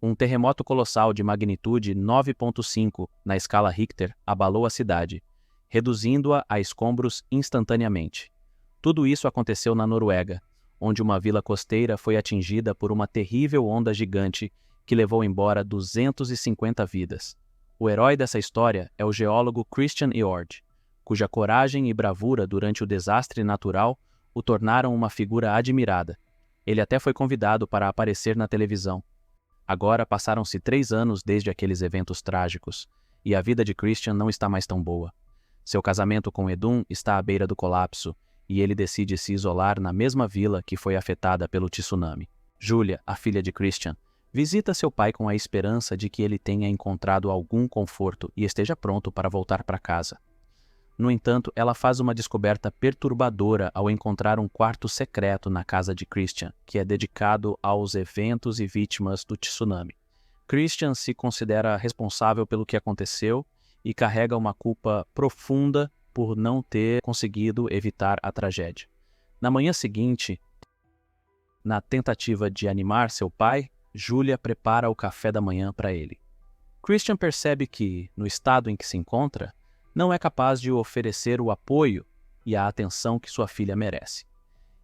Um terremoto colossal de magnitude 9,5 na escala Richter abalou a cidade, reduzindo-a a escombros instantaneamente. Tudo isso aconteceu na Noruega, onde uma vila costeira foi atingida por uma terrível onda gigante que levou embora 250 vidas. O herói dessa história é o geólogo Christian Hjort, cuja coragem e bravura durante o desastre natural o tornaram uma figura admirada. Ele até foi convidado para aparecer na televisão. Agora passaram-se 3 anos desde aqueles eventos trágicos, e a vida de Christian não está mais tão boa. Seu casamento com Edun está à beira do colapso, e ele decide se isolar na mesma vila que foi afetada pelo tsunami. Julia, a filha de Christian, visita seu pai com a esperança de que ele tenha encontrado algum conforto e esteja pronto para voltar para casa. No entanto, ela faz uma descoberta perturbadora ao encontrar um quarto secreto na casa de Christian, que é dedicado aos eventos e vítimas do tsunami. Christian se considera responsável pelo que aconteceu e carrega uma culpa profunda por não ter conseguido evitar a tragédia. Na manhã seguinte, na tentativa de animar seu pai, Julia prepara o café da manhã para ele. Christian percebe que, no estado em que se encontra, não é capaz de oferecer o apoio e a atenção que sua filha merece.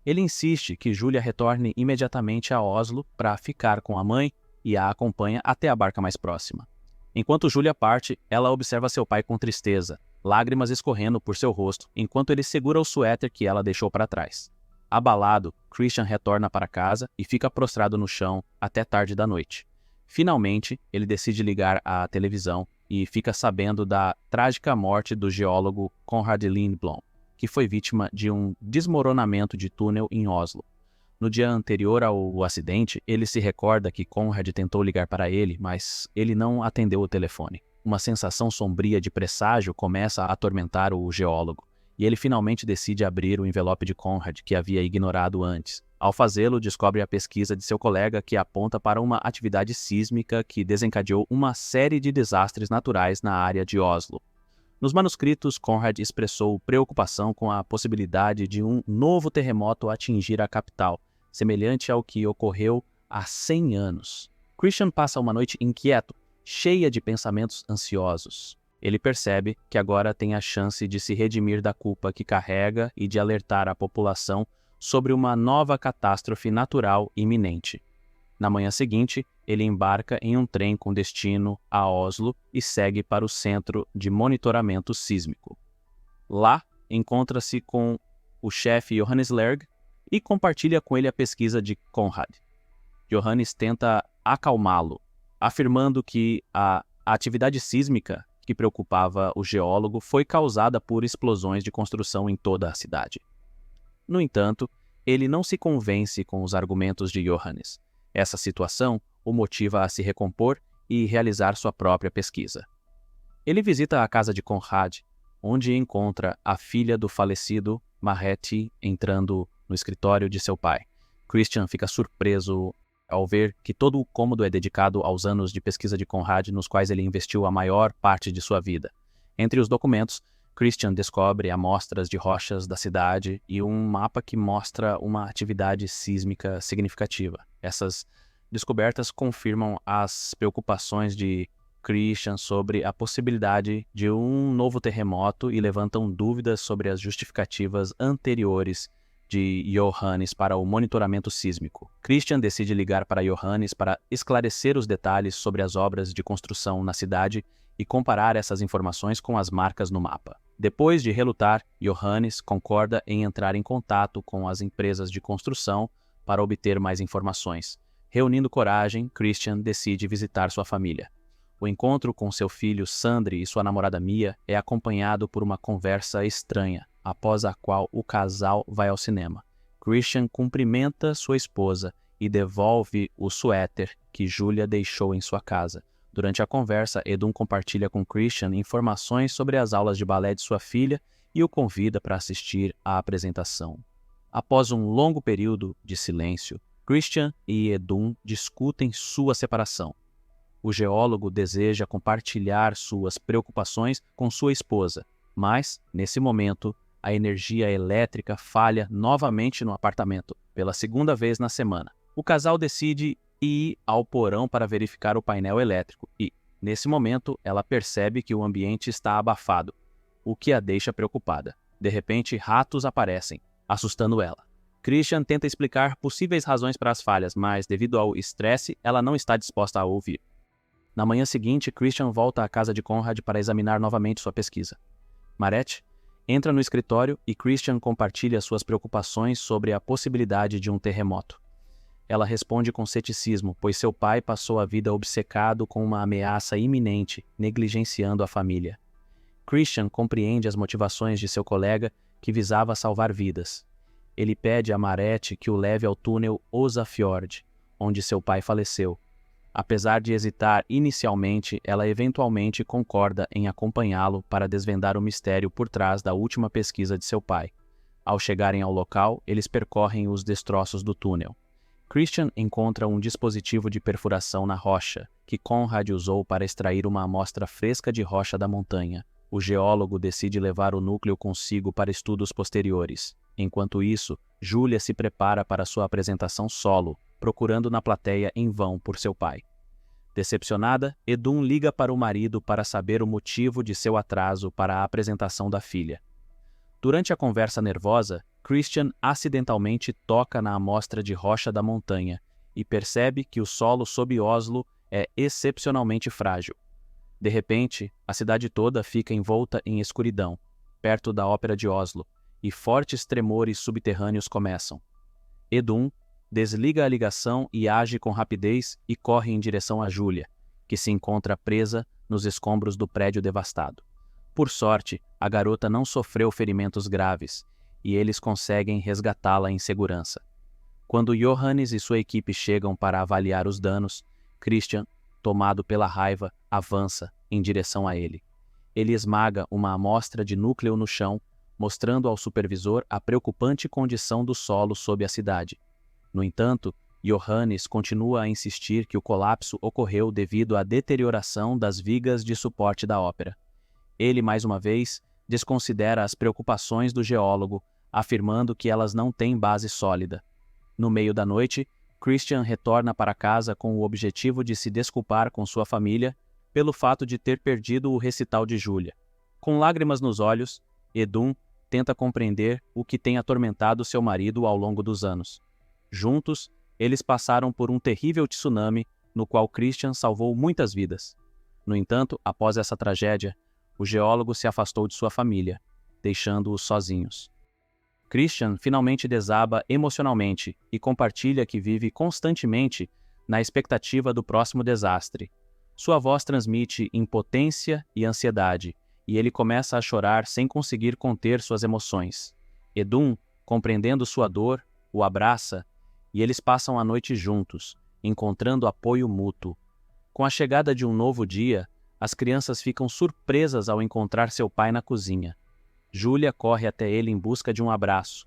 Ele insiste que Julia retorne imediatamente a Oslo para ficar com a mãe e a acompanha até a barca mais próxima. Enquanto Julia parte, ela observa seu pai com tristeza, lágrimas escorrendo por seu rosto, enquanto ele segura o suéter que ela deixou para trás. Abalado, Christian retorna para casa e fica prostrado no chão até tarde da noite. Finalmente, ele decide ligar a televisão e fica sabendo da trágica morte do geólogo Konrad Lindblom, que foi vítima de um desmoronamento de túnel em Oslo. No dia anterior ao acidente, ele se recorda que Konrad tentou ligar para ele, mas ele não atendeu o telefone. Uma sensação sombria de presságio começa a atormentar o geólogo, e ele finalmente decide abrir o envelope de Konrad, que havia ignorado antes. Ao fazê-lo, descobre a pesquisa de seu colega que aponta para uma atividade sísmica que desencadeou uma série de desastres naturais na área de Oslo. Nos manuscritos, Konrad expressou preocupação com a possibilidade de um novo terremoto atingir a capital, semelhante ao que ocorreu há 100 anos. Christian passa uma noite inquieto, cheia de pensamentos ansiosos. Ele percebe que agora tem a chance de se redimir da culpa que carrega e de alertar a população sobre uma nova catástrofe natural iminente. Na manhã seguinte, ele embarca em um trem com destino a Oslo e segue para o centro de monitoramento sísmico. Lá, encontra-se com o chefe Johannes Lerg e compartilha com ele a pesquisa de Konrad. Johannes tenta acalmá-lo, afirmando que a atividade sísmica que preocupava o geólogo foi causada por explosões de construção em toda a cidade. No entanto, ele não se convence com os argumentos de Johannes. Essa situação o motiva a se recompor e realizar sua própria pesquisa. Ele visita a casa de Konrad, onde encontra a filha do falecido Marete entrando no escritório de seu pai. Christian fica surpreso ao ver que todo o cômodo é dedicado aos anos de pesquisa de Konrad nos quais ele investiu a maior parte de sua vida. Entre os documentos, Christian descobre amostras de rochas da cidade e um mapa que mostra uma atividade sísmica significativa. Essas descobertas confirmam as preocupações de Christian sobre a possibilidade de um novo terremoto e levantam dúvidas sobre as justificativas anteriores de Johannes para o monitoramento sísmico. Christian decide ligar para Johannes para esclarecer os detalhes sobre as obras de construção na cidade e comparar essas informações com as marcas no mapa. Depois de relutar, Johannes concorda em entrar em contato com as empresas de construção para obter mais informações. Reunindo coragem, Christian decide visitar sua família. O encontro com seu filho Sandri e sua namorada Mia é acompanhado por uma conversa estranha, após a qual o casal vai ao cinema. Christian cumprimenta sua esposa e devolve o suéter que Julia deixou em sua casa. Durante a conversa, Edun compartilha com Christian informações sobre as aulas de balé de sua filha e o convida para assistir à apresentação. Após um longo período de silêncio, Christian e Edun discutem sua separação. O geólogo deseja compartilhar suas preocupações com sua esposa, mas, nesse momento, a energia elétrica falha novamente no apartamento, pela segunda vez na semana. O casal decide e ir ao porão para verificar o painel elétrico e, nesse momento, ela percebe que o ambiente está abafado, o que a deixa preocupada. De repente, ratos aparecem, assustando ela. Christian tenta explicar possíveis razões para as falhas, mas, devido ao estresse, ela não está disposta a ouvir. Na manhã seguinte, Christian volta à casa de Conrad para examinar novamente sua pesquisa. Marette entra no escritório e Christian compartilha suas preocupações sobre a possibilidade de um terremoto. Ela responde com ceticismo, pois seu pai passou a vida obcecado com uma ameaça iminente, negligenciando a família. Christian compreende as motivações de seu colega, que visava salvar vidas. Ele pede a Marette que o leve ao túnel Osafjord, onde seu pai faleceu. Apesar de hesitar inicialmente, ela eventualmente concorda em acompanhá-lo para desvendar o mistério por trás da última pesquisa de seu pai. Ao chegarem ao local, eles percorrem os destroços do túnel. Christian encontra um dispositivo de perfuração na rocha, que Conrad usou para extrair uma amostra fresca de rocha da montanha. O geólogo decide levar o núcleo consigo para estudos posteriores. Enquanto isso, Julia se prepara para sua apresentação solo, procurando na plateia em vão por seu pai. Decepcionada, Edun liga para o marido para saber o motivo de seu atraso para a apresentação da filha. Durante a conversa nervosa, Christian acidentalmente toca na amostra de rocha da montanha e percebe que o solo sob Oslo é excepcionalmente frágil. De repente, a cidade toda fica envolta em escuridão, perto da ópera de Oslo, e fortes tremores subterrâneos começam. Edun desliga a ligação e age com rapidez e corre em direção a Julia, que se encontra presa nos escombros do prédio devastado. Por sorte, a garota não sofreu ferimentos graves, e eles conseguem resgatá-la em segurança. Quando Johannes e sua equipe chegam para avaliar os danos, Christian, tomado pela raiva, avança em direção a ele. Ele esmaga uma amostra de núcleo no chão, mostrando ao supervisor a preocupante condição do solo sob a cidade. No entanto, Johannes continua a insistir que o colapso ocorreu devido à deterioração das vigas de suporte da ópera. Ele, mais uma vez, desconsidera as preocupações do geólogo, afirmando que elas não têm base sólida. No meio da noite, Christian retorna para casa com o objetivo de se desculpar com sua família pelo fato de ter perdido o recital de Julia. Com lágrimas nos olhos, Edun tenta compreender o que tem atormentado seu marido ao longo dos anos. Juntos, eles passaram por um terrível tsunami no qual Christian salvou muitas vidas. No entanto, após essa tragédia, o geólogo se afastou de sua família, deixando-os sozinhos. Christian finalmente desaba emocionalmente e compartilha que vive constantemente na expectativa do próximo desastre. Sua voz transmite impotência e ansiedade, e ele começa a chorar sem conseguir conter suas emoções. Edun, compreendendo sua dor, o abraça, e eles passam a noite juntos, encontrando apoio mútuo. Com a chegada de um novo dia, as crianças ficam surpresas ao encontrar seu pai na cozinha. Julia corre até ele em busca de um abraço,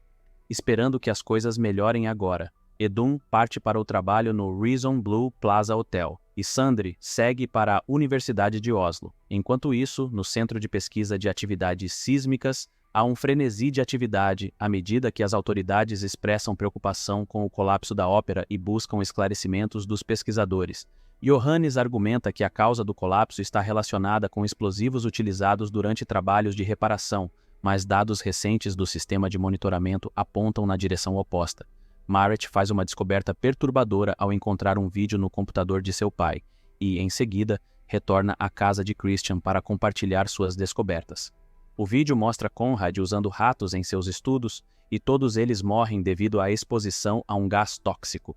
esperando que as coisas melhorem agora. Edun parte para o trabalho no Reason Blue Plaza Hotel, e Sandri segue para a Universidade de Oslo. Enquanto isso, no Centro de Pesquisa de Atividades Sísmicas, há um frenesi de atividade à medida que as autoridades expressam preocupação com o colapso da ópera e buscam esclarecimentos dos pesquisadores. Johannes argumenta que a causa do colapso está relacionada com explosivos utilizados durante trabalhos de reparação, mas dados recentes do sistema de monitoramento apontam na direção oposta. Marette faz uma descoberta perturbadora ao encontrar um vídeo no computador de seu pai e, em seguida, retorna à casa de Christian para compartilhar suas descobertas. O vídeo mostra Conrad usando ratos em seus estudos e todos eles morrem devido à exposição a um gás tóxico.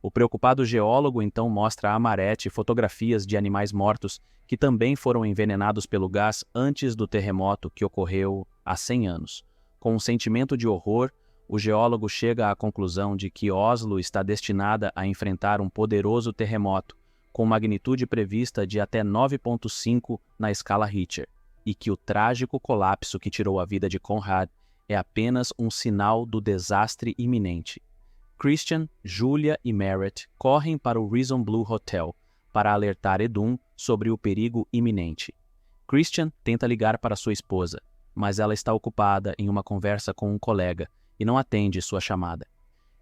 O preocupado geólogo então mostra a Marette fotografias de animais mortos que também foram envenenados pelo gás antes do terremoto que ocorreu há 100 anos. Com um sentimento de horror, o geólogo chega à conclusão de que Oslo está destinada a enfrentar um poderoso terremoto, com magnitude prevista de até 9,5 na escala Richter, e que o trágico colapso que tirou a vida de Conrad é apenas um sinal do desastre iminente. Christian, Julia e Marette correm para o Reason Blue Hotel para alertar Edun sobre o perigo iminente. Christian tenta ligar para sua esposa, mas ela está ocupada em uma conversa com um colega e não atende sua chamada.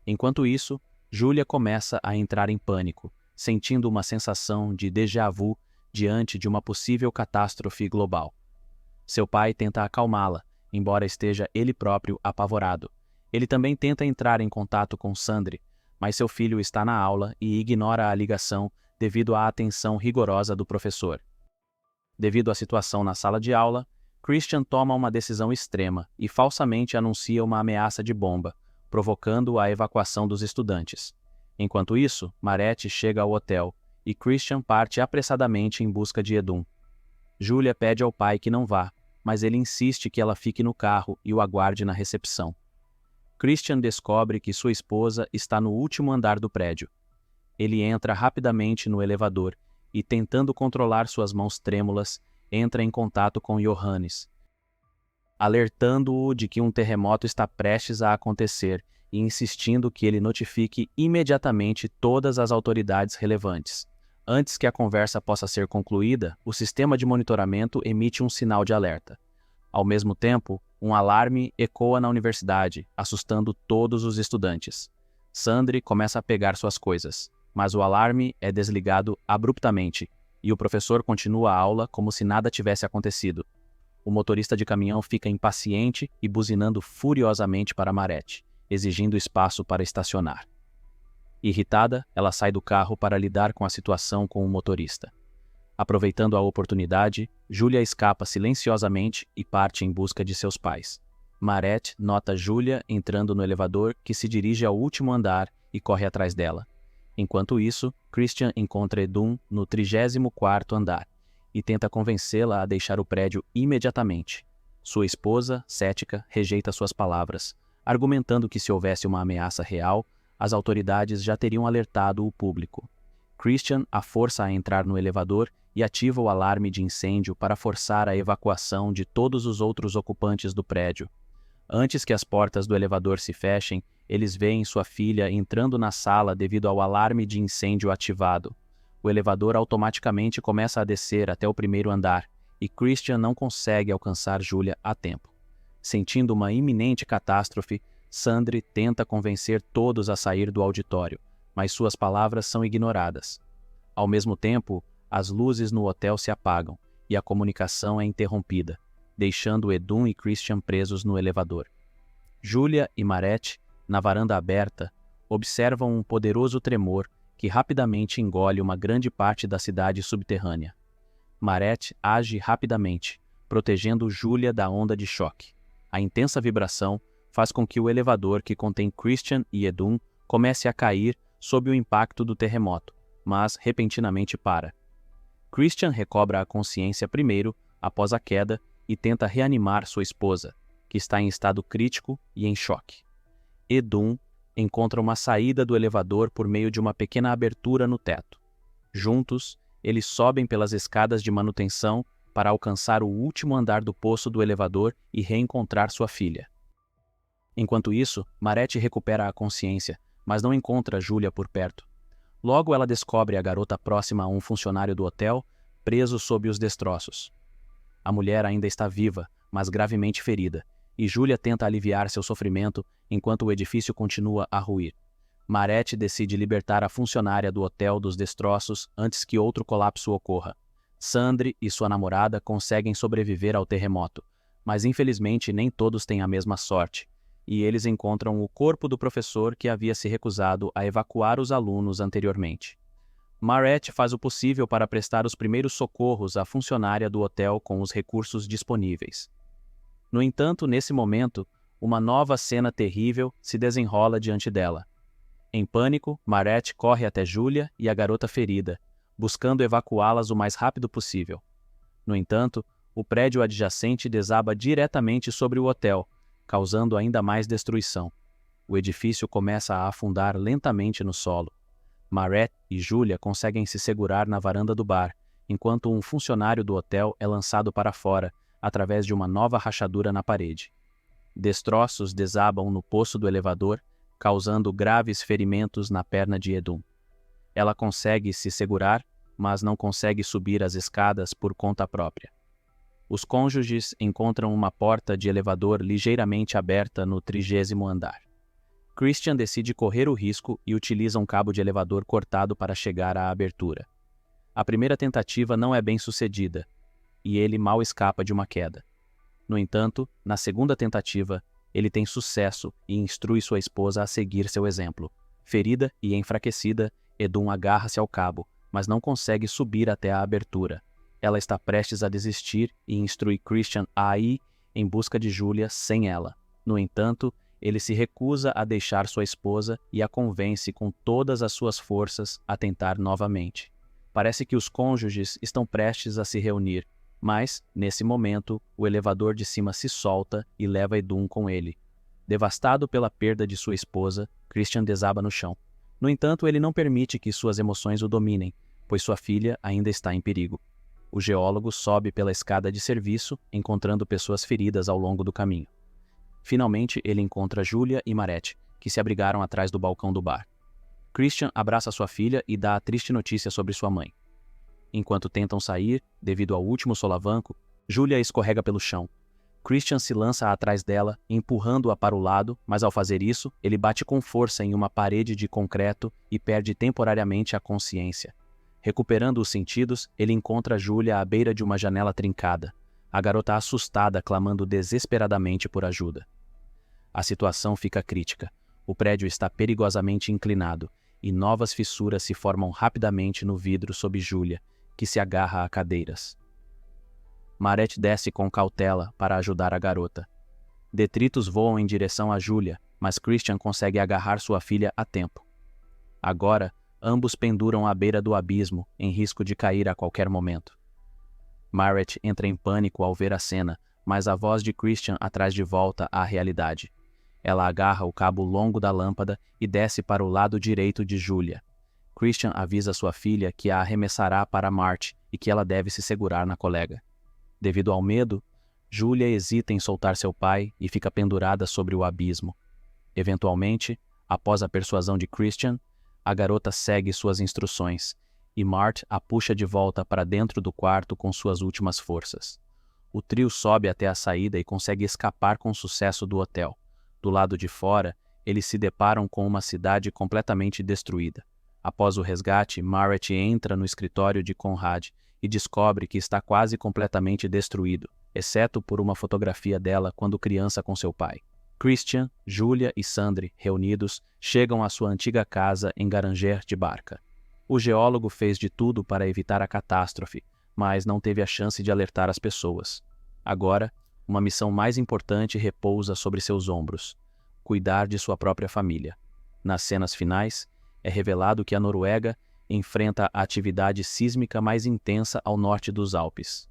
Enquanto isso, Julia começa a entrar em pânico, sentindo uma sensação de déjà vu diante de uma possível catástrofe global. Seu pai tenta acalmá-la, embora esteja ele próprio apavorado. Ele também tenta entrar em contato com Sandri, mas seu filho está na aula e ignora a ligação devido à atenção rigorosa do professor. Devido à situação na sala de aula, Christian toma uma decisão extrema e falsamente anuncia uma ameaça de bomba, provocando a evacuação dos estudantes. Enquanto isso, Marette chega ao hotel e Christian parte apressadamente em busca de Edun. Julia pede ao pai que não vá, mas ele insiste que ela fique no carro e o aguarde na recepção. Christian descobre que sua esposa está no último andar do prédio. Ele entra rapidamente no elevador e, tentando controlar suas mãos trêmulas, entra em contato com Johannes, alertando-o de que um terremoto está prestes a acontecer e insistindo que ele notifique imediatamente todas as autoridades relevantes. Antes que a conversa possa ser concluída, o sistema de monitoramento emite um sinal de alerta. Ao mesmo tempo, um alarme ecoa na universidade, assustando todos os estudantes. Sandri começa a pegar suas coisas, mas o alarme é desligado abruptamente e o professor continua a aula como se nada tivesse acontecido. O motorista de caminhão fica impaciente e buzinando furiosamente para Marette, exigindo espaço para estacionar. Irritada, ela sai do carro para lidar com a situação com o motorista. Aproveitando a oportunidade, Julia escapa silenciosamente e parte em busca de seus pais. Marette nota Julia entrando no elevador que se dirige ao último andar e corre atrás dela. Enquanto isso, Christian encontra Edun no 34º andar e tenta convencê-la a deixar o prédio imediatamente. Sua esposa, cética, rejeita suas palavras, argumentando que se houvesse uma ameaça real, as autoridades já teriam alertado o público. Christian a força a entrar no elevador e ativa o alarme de incêndio para forçar a evacuação de todos os outros ocupantes do prédio. Antes que as portas do elevador se fechem, eles veem sua filha entrando na sala devido ao alarme de incêndio ativado. O elevador automaticamente começa a descer até o primeiro andar e Christian não consegue alcançar Julia a tempo. Sentindo uma iminente catástrofe, Sandri tenta convencer todos a sair do auditório, mas suas palavras são ignoradas. Ao mesmo tempo, as luzes no hotel se apagam e a comunicação é interrompida, deixando Edun e Christian presos no elevador. Julia e Marette, na varanda aberta, observam um poderoso tremor que rapidamente engole uma grande parte da cidade subterrânea. Marette age rapidamente, protegendo Julia da onda de choque. A intensa vibração faz com que o elevador que contém Christian e Edun comece a cair sob o impacto do terremoto, mas repentinamente para. Christian recobra a consciência primeiro, após a queda, e tenta reanimar sua esposa, que está em estado crítico e em choque. Edun encontra uma saída do elevador por meio de uma pequena abertura no teto. Juntos, eles sobem pelas escadas de manutenção para alcançar o último andar do poço do elevador e reencontrar sua filha. Enquanto isso, Marette recupera a consciência, mas não encontra Julia por perto. Logo ela descobre a garota próxima a um funcionário do hotel, preso sob os destroços. A mulher ainda está viva, mas gravemente ferida, e Julia tenta aliviar seu sofrimento enquanto o edifício continua a ruir. Marette decide libertar a funcionária do hotel dos destroços antes que outro colapso ocorra. Sandri e sua namorada conseguem sobreviver ao terremoto, mas infelizmente nem todos têm a mesma sorte, e eles encontram o corpo do professor que havia se recusado a evacuar os alunos anteriormente. Marette faz o possível para prestar os primeiros socorros à funcionária do hotel com os recursos disponíveis. No entanto, nesse momento, uma nova cena terrível se desenrola diante dela. Em pânico, Marette corre até Julia e a garota ferida, buscando evacuá-las o mais rápido possível. No entanto, o prédio adjacente desaba diretamente sobre o hotel, causando ainda mais destruição. O edifício começa a afundar lentamente no solo. Marette e Julia conseguem se segurar na varanda do bar, enquanto um funcionário do hotel é lançado para fora, através de uma nova rachadura na parede. Destroços desabam no poço do elevador, causando graves ferimentos na perna de Edun. Ela consegue se segurar, mas não consegue subir as escadas por conta própria. Os cônjuges encontram uma porta de elevador ligeiramente aberta no 30º andar. Christian decide correr o risco e utiliza um cabo de elevador cortado para chegar à abertura. A primeira tentativa não é bem sucedida, e ele mal escapa de uma queda. No entanto, na segunda tentativa, ele tem sucesso e instrui sua esposa a seguir seu exemplo. Ferida e enfraquecida, Edun agarra-se ao cabo, mas não consegue subir até a abertura. Ela está prestes a desistir e instrui Christian a ir em busca de Julia sem ela. No entanto, ele se recusa a deixar sua esposa e a convence com todas as suas forças a tentar novamente. Parece que os cônjuges estão prestes a se reunir, mas, nesse momento, o elevador de cima se solta e leva Edun com ele. Devastado pela perda de sua esposa, Christian desaba no chão. No entanto, ele não permite que suas emoções o dominem, pois sua filha ainda está em perigo. O geólogo sobe pela escada de serviço, encontrando pessoas feridas ao longo do caminho. Finalmente, ele encontra Julia e Marette, que se abrigaram atrás do balcão do bar. Christian abraça sua filha e dá a triste notícia sobre sua mãe. Enquanto tentam sair, devido ao último solavanco, Julia escorrega pelo chão. Christian se lança atrás dela, empurrando-a para o lado, mas ao fazer isso, ele bate com força em uma parede de concreto e perde temporariamente a consciência. Recuperando os sentidos, ele encontra Julia à beira de uma janela trincada, a garota assustada clamando desesperadamente por ajuda. A situação fica crítica. O prédio está perigosamente inclinado e novas fissuras se formam rapidamente no vidro sob Julia, que se agarra a cadeiras. Marette desce com cautela para ajudar a garota. Detritos voam em direção a Julia, mas Christian consegue agarrar sua filha a tempo. Agora, ambos penduram à beira do abismo, em risco de cair a qualquer momento. Marette entra em pânico ao ver a cena, mas a voz de Christian a traz de volta à realidade. Ela agarra o cabo longo da lâmpada e desce para o lado direito de Julia. Christian avisa sua filha que a arremessará para Marty e que ela deve se segurar na colega. Devido ao medo, Julia hesita em soltar seu pai e fica pendurada sobre o abismo. Eventualmente, após a persuasão de Christian, a garota segue suas instruções e Marty a puxa de volta para dentro do quarto com suas últimas forças. O trio sobe até a saída e consegue escapar com sucesso do hotel. Do lado de fora, eles se deparam com uma cidade completamente destruída. Após o resgate, Marette entra no escritório de Conrad e descobre que está quase completamente destruído, exceto por uma fotografia dela quando criança com seu pai. Christian, Julia e Sandri, reunidos, chegam à sua antiga casa em Garanger de Barca. O geólogo fez de tudo para evitar a catástrofe, mas não teve a chance de alertar as pessoas. Agora, uma missão mais importante repousa sobre seus ombros: cuidar de sua própria família. Nas cenas finais, é revelado que a Noruega enfrenta a atividade sísmica mais intensa ao norte dos Alpes,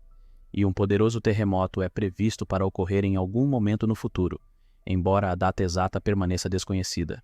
e um poderoso terremoto é previsto para ocorrer em algum momento no futuro, embora a data exata permaneça desconhecida.